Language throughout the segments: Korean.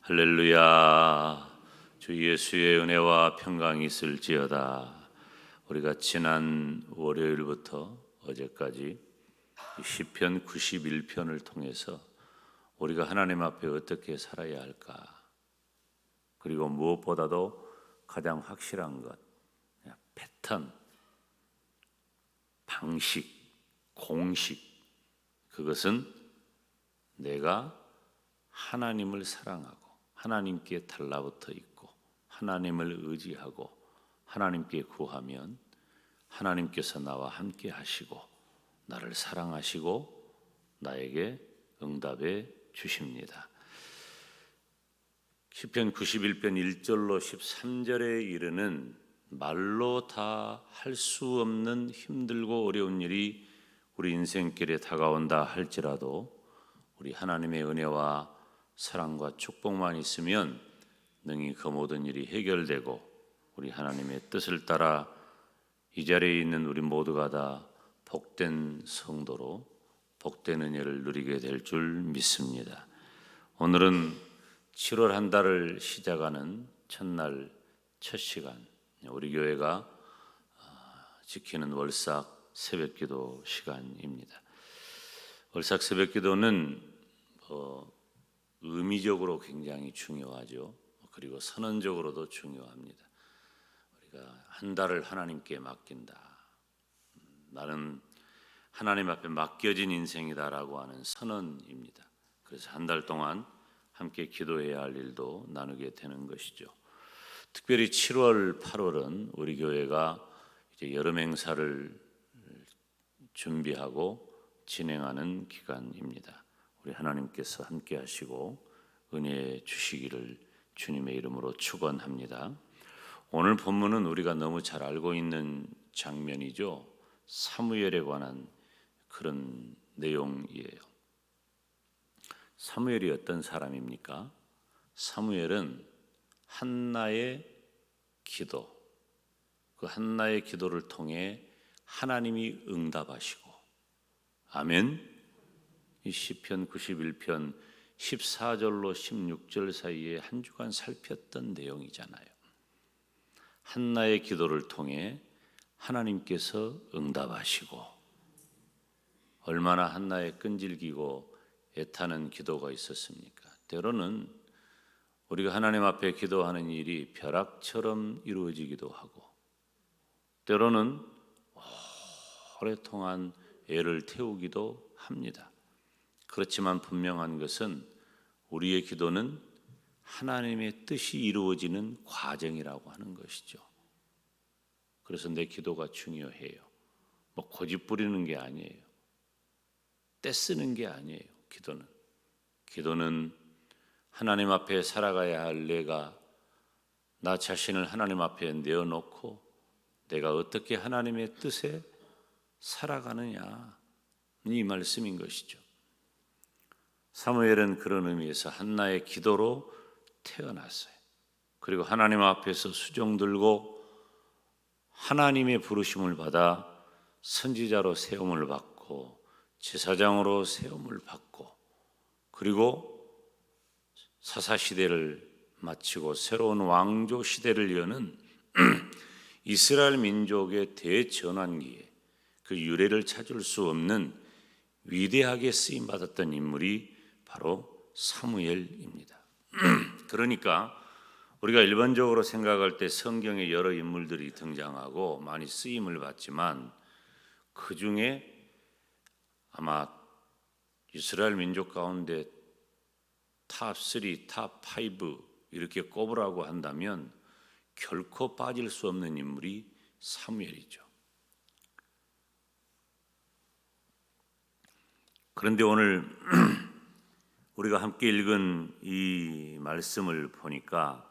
할렐루야. 주 예수의 은혜와 평강이 있을지어다. 우리가 지난 월요일부터 어제까지 시편 91편을 통해서 우리가 하나님 앞에 어떻게 살아야 할까, 그리고 무엇보다도 가장 확실한 것, 패턴, 방식, 공식, 그것은 내가 하나님을 사랑하고 하나님께 달라붙어 있고 하나님을 의지하고 하나님께 구하면 하나님께서 나와 함께 하시고 나를 사랑하시고 나에게 응답해 주십니다. 시편 91편 1절로 13절에 이르는 말로 다 할 수 없는 힘들고 어려운 일이 우리 인생길에 다가온다 할지라도 우리 하나님의 은혜와 사랑과 축복만 있으면 능히 그 모든 일이 해결되고 우리 하나님의 뜻을 따라 이 자리에 있는 우리 모두가 다 복된 성도로 복된 은혜를 누리게 될 줄 믿습니다. 오늘은 7월 한 달을 시작하는 첫날 첫 시간, 우리 교회가 지키는 월삭 새벽기도 시간입니다. 월삭 새벽기도는 의미적으로 굉장히 중요하죠. 그리고 선언적으로도 중요합니다. 우리가 한 달을 하나님께 맡긴다, 나는 하나님 앞에 맡겨진 인생이다라고 하는 선언입니다. 그래서 한 달 동안 함께 기도해야 할 일도 나누게 되는 것이죠. 특별히 7월, 8월은 우리 교회가 이제 여름 행사를 준비하고 진행하는 기간입니다. 우리 하나님께서 함께 하시고 은혜 주시기를 주님의 이름으로 축원합니다. 오늘 본문은 우리가 너무 잘 알고 있는 장면이죠. 사무엘에 관한 그런 내용이에요. 사무엘이 어떤 사람입니까? 사무엘은 한나의 기도, 그 한나의 기도를 통해 하나님이 응답하시고, 아멘. 이 시편 91편 14절로 16절 사이에 한 주간 살폈던 내용이잖아요. 한나의 기도를 통해 하나님께서 응답하시고, 얼마나 한나의 끈질기고 애타는 기도가 있었습니까? 때로는 우리가 하나님 앞에 기도하는 일이 벼락처럼 이루어지기도 하고, 때로는 오랫동안 애를 태우기도 합니다. 그렇지만 분명한 것은 우리의 기도는 하나님의 뜻이 이루어지는 과정이라고 하는 것이죠. 그래서 내 기도가 중요해요. 고집 부리는 게 아니에요. 떼쓰는 게 아니에요. 기도는 하나님 앞에 살아가야 할 내가 나 자신을 하나님 앞에 내어놓고 내가 어떻게 하나님의 뜻에 살아가느냐, 이 말씀인 것이죠. 사무엘은 그런 의미에서 한나의 기도로 태어났어요. 그리고 하나님 앞에서 수종 들고 하나님의 부르심을 받아 선지자로 세움을 받고 제사장으로 세움을 받고, 그리고 사사시대를 마치고 새로운 왕조 시대를 여는 이스라엘 민족의 대전환기에 그 유래를 찾을 수 없는 위대하게 쓰임받았던 인물이 바로 사무엘입니다. 그러니까 우리가 일반적으로 생각할 때 성경에 여러 인물들이 등장하고 많이 쓰임을 받지만 그 중에 아마 이스라엘 민족 가운데 탑 3, 탑 5 이렇게 꼽으라고 한다면 결코 빠질 수 없는 인물이 사무엘이죠. 그런데 오늘 우리가 함께 읽은 이 말씀을 보니까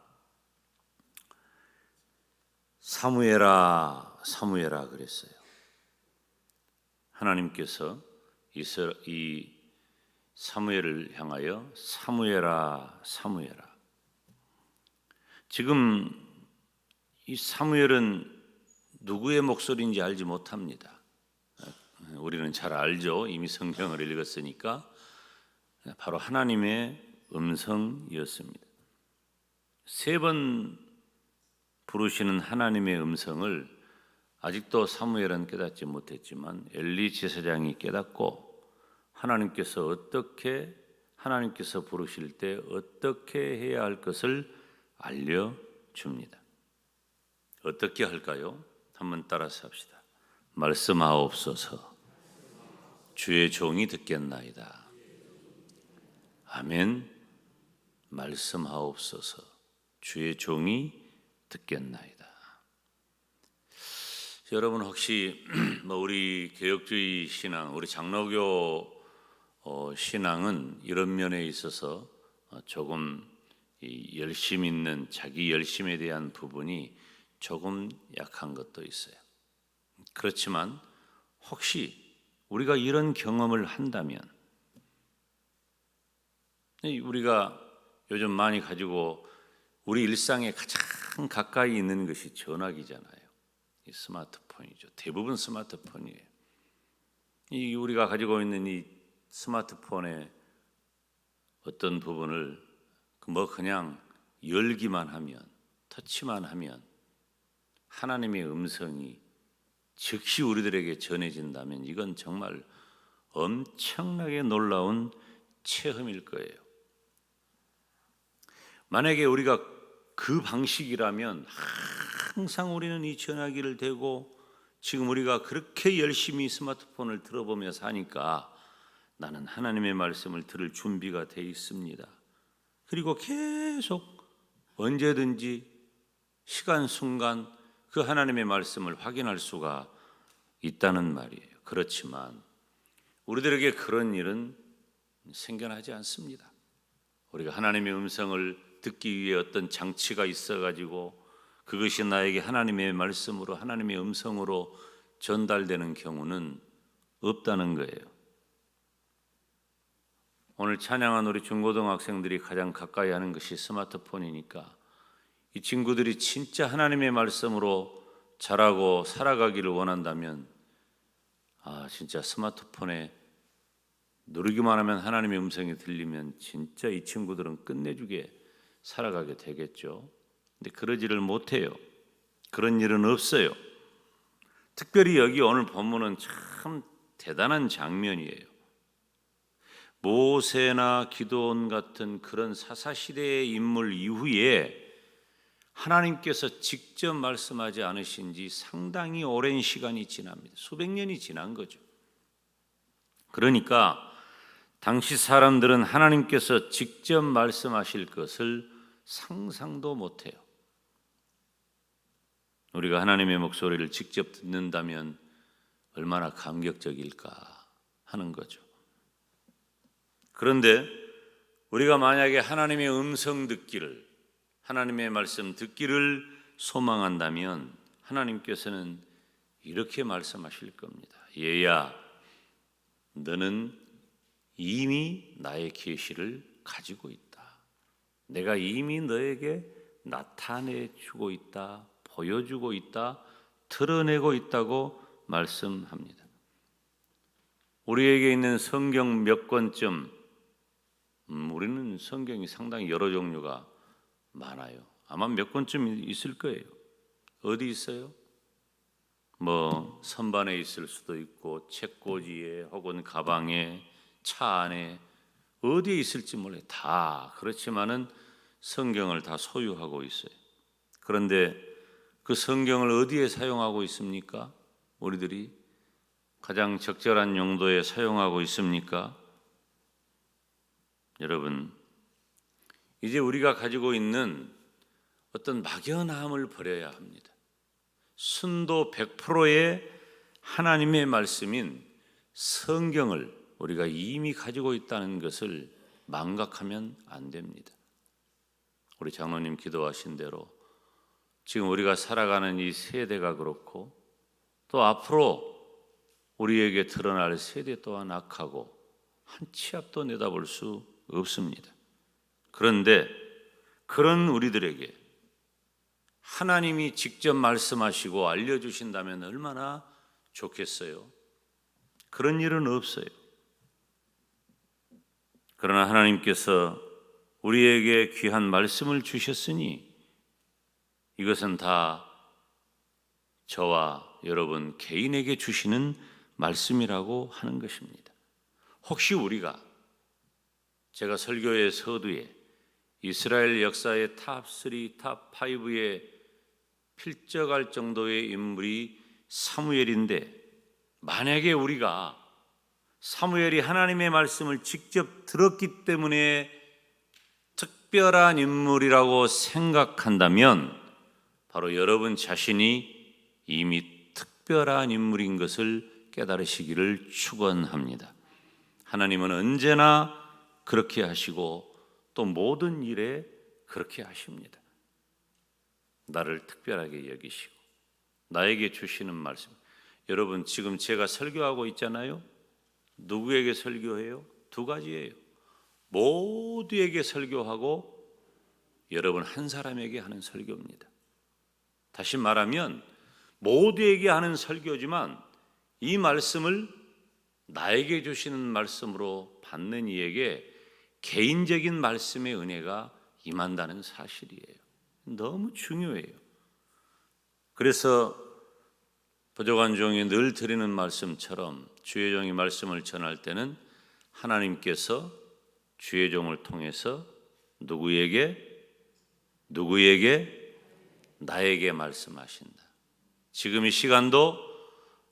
사무엘아, 사무엘아 그랬어요. 하나님께서 이 사무엘을 향하여 사무엘아, 사무엘아. 지금 이 사무엘은 누구의 목소리인지 알지 못합니다. 우리는 잘 알죠. 이미 성경을 읽었으니까 바로 하나님의 음성이었습니다. 3번 부르시는 하나님의 음성을 아직도 사무엘은 깨닫지 못했지만 엘리 제사장이 깨닫고 하나님께서 부르실 때 어떻게 해야 할 것을 알려줍니다. 어떻게 할까요? 한번 따라서 합시다. 말씀하옵소서. 주의 종이 듣겠나이다. 아멘. 말씀하옵소서. 주의 종이 듣겠나이다. 여러분 혹시 우리 개혁주의 신앙, 우리 장로교 신앙은 이런 면에 있어서 조금 열심 있는 자기 열심에 대한 부분이 조금 약한 것도 있어요. 그렇지만 혹시 우리가 이런 경험을 한다면, 우리가 요즘 많이 가지고 우리 일상에 가장 가까이 있는 것이 전화기잖아요. 이 스마트폰이죠. 대부분 스마트폰이에요. 이 우리가 가지고 있는 이 스마트폰의 어떤 부분을 그냥 열기만 하면, 터치만 하면 하나님의 음성이 즉시 우리들에게 전해진다면 이건 정말 엄청나게 놀라운 체험일 거예요. 만약에 우리가 그 방식이라면 항상 우리는 이 전화기를 대고 지금 우리가 그렇게 열심히 스마트폰을 들어보며 사니까 나는 하나님의 말씀을 들을 준비가 돼 있습니다. 그리고 계속 언제든지 시간 순간 그 하나님의 말씀을 확인할 수가 있다는 말이에요. 그렇지만 우리들에게 그런 일은 생겨나지 않습니다. 우리가 하나님의 음성을 듣기 위해 어떤 장치가 있어가지고 그것이 나에게 하나님의 말씀으로, 하나님의 음성으로 전달되는 경우는 없다는 거예요. 오늘 찬양한 우리 중고등학생들이 가장 가까이 하는 것이 스마트폰이니까 이 친구들이 진짜 하나님의 말씀으로 자라고 살아가기를 원한다면 진짜 스마트폰에 누르기만 하면 하나님의 음성이 들리면 진짜 이 친구들은 끝내주게 살아가게 되겠죠. 근데 그러지를 못해요. 그런 일은 없어요. 특별히 여기 오늘 본문은 참 대단한 장면이에요. 모세나 기드온 같은 그런 사사시대의 인물 이후에 하나님께서 직접 말씀하지 않으신 지 상당히 오랜 시간이 지납니다. 수백 년이 지난 거죠. 그러니까 당시 사람들은 하나님께서 직접 말씀하실 것을 상상도 못해요. 우리가 하나님의 목소리를 직접 듣는다면 얼마나 감격적일까 하는 거죠. 그런데 우리가 만약에 하나님의 음성 듣기를, 하나님의 말씀 듣기를 소망한다면 하나님께서는 이렇게 말씀하실 겁니다. 얘야, 너는 이미 나의 계시를 가지고 있다. 내가 이미 너에게 나타내 주고 있다, 보여주고 있다, 드러내고 있다고 말씀합니다. 우리에게 있는 성경 몇 권쯤, 우리는 성경이 상당히 여러 종류가 많아요. 아마 몇 권쯤 있을 거예요. 어디 있어요? 선반에 있을 수도 있고 책꽂이에 혹은 가방에, 차 안에, 어디에 있을지 몰라요. 다 그렇지만은 성경을 다 소유하고 있어요. 그런데 그 성경을 어디에 사용하고 있습니까? 우리들이 가장 적절한 용도에 사용하고 있습니까? 여러분, 이제 우리가 가지고 있는 어떤 막연함을 버려야 합니다. 순도 100%의 하나님의 말씀인 성경을 우리가 이미 가지고 있다는 것을 망각하면 안 됩니다. 우리 장로님 기도하신 대로 지금 우리가 살아가는 이 세대가 그렇고 또 앞으로 우리에게 드러날 세대 또한 악하고 한 치 앞도 내다볼 수 없습니다. 그런데 그런 우리들에게 하나님이 직접 말씀하시고 알려주신다면 얼마나 좋겠어요. 그런 일은 없어요. 그러나 하나님께서 우리에게 귀한 말씀을 주셨으니 이것은 다 저와 여러분 개인에게 주시는 말씀이라고 하는 것입니다. 혹시 우리가 제가 설교의 서두에 이스라엘 역사의 탑3, 탑5에 필적할 정도의 인물이 사무엘인데 만약에 우리가 사무엘이 하나님의 말씀을 직접 들었기 때문에 특별한 인물이라고 생각한다면 바로 여러분 자신이 이미 특별한 인물인 것을 깨달으시기를 축원합니다. 하나님은 언제나 그렇게 하시고 또 모든 일에 그렇게 하십니다. 나를 특별하게 여기시고 나에게 주시는 말씀. 여러분 지금 제가 설교하고 있잖아요. 누구에게 설교해요? 두 가지예요. 모두에게 설교하고 여러분 한 사람에게 하는 설교입니다. 다시 말하면 모두에게 하는 설교지만 이 말씀을 나에게 주시는 말씀으로 받는 이에게 개인적인 말씀의 은혜가 임한다는 사실이에요. 너무 중요해요. 그래서 부족한 종이 늘 드리는 말씀처럼 주의 종이 말씀을 전할 때는 하나님께서 주의 종을 통해서 누구에게 나에게 말씀하신다. 지금 이 시간도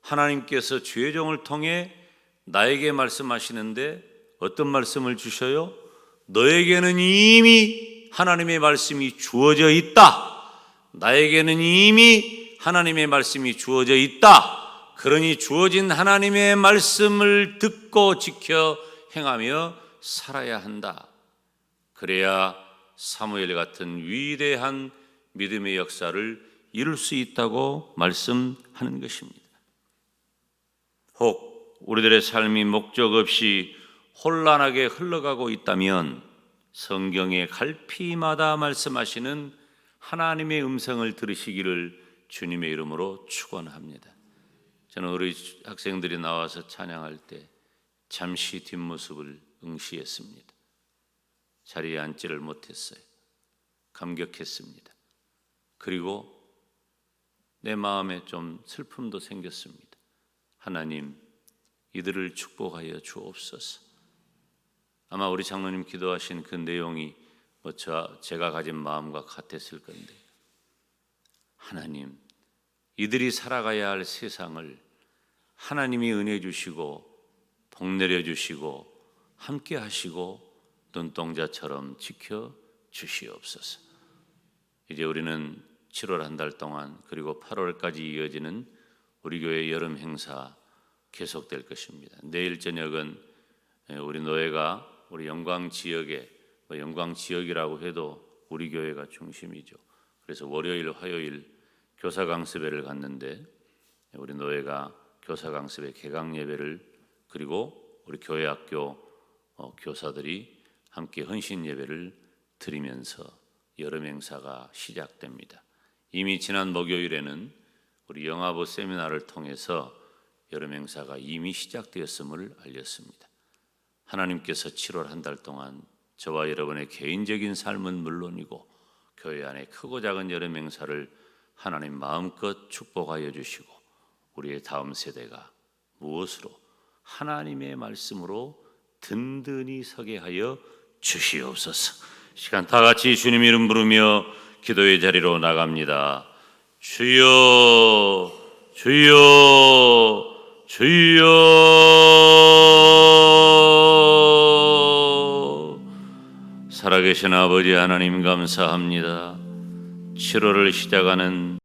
하나님께서 주의 종을 통해 나에게 말씀하시는데 어떤 말씀을 주셔요? 너에게는 이미 하나님의 말씀이 주어져 있다. 나에게는 이미 하나님의 말씀이 주어져 있다. 그러니 주어진 하나님의 말씀을 듣고 지켜 행하며 살아야 한다. 그래야 사무엘 같은 위대한 믿음의 역사를 이룰 수 있다고 말씀하는 것입니다. 혹 우리들의 삶이 목적 없이 혼란하게 흘러가고 있다면 성경의 갈피마다 말씀하시는 하나님의 음성을 들으시기를 주님의 이름으로 축원합니다. 저는 우리 학생들이 나와서 찬양할 때 잠시 뒷모습을 응시했습니다. 자리에 앉지를 못했어요. 감격했습니다. 그리고 내 마음에 좀 슬픔도 생겼습니다. 하나님, 이들을 축복하여 주옵소서. 아마 우리 장로님 기도하신 그 내용이 제가 가진 마음과 같았을 건데, 하나님, 이들이 살아가야 할 세상을 하나님이 은혜 주시고 복 내려 주시고 함께 하시고 눈동자처럼 지켜 주시옵소서. 이제 우리는 7월 한 달 동안 그리고 8월까지 이어지는 우리 교회 여름 행사 계속될 것입니다. 내일 저녁은 우리 노예가 우리 영광 지역에, 영광 지역이라고 해도 우리 교회가 중심이죠. 그래서 월요일, 화요일 교사 강습회를 갔는데 우리 노예가 교사 강습회 개강 예배를, 그리고 우리 교회 학교 교사들이 함께 헌신 예배를 드리면서 여름 행사가 시작됩니다. 이미 지난 목요일에는 우리 영화부 세미나를 통해서 여름 행사가 이미 시작되었음을 알렸습니다. 하나님께서 7월 한 달 동안 저와 여러분의 개인적인 삶은 물론이고 교회 안에 크고 작은 여름 행사를 하나님 마음껏 축복하여 주시고 우리의 다음 세대가 무엇으로? 하나님의 말씀으로 든든히 서게 하여 주시옵소서. 시간 다 같이 주님 이름 부르며 기도의 자리로 나갑니다. 주여, 주여, 주여. 살아계신 아버지 하나님 감사합니다. 7월을 시작하는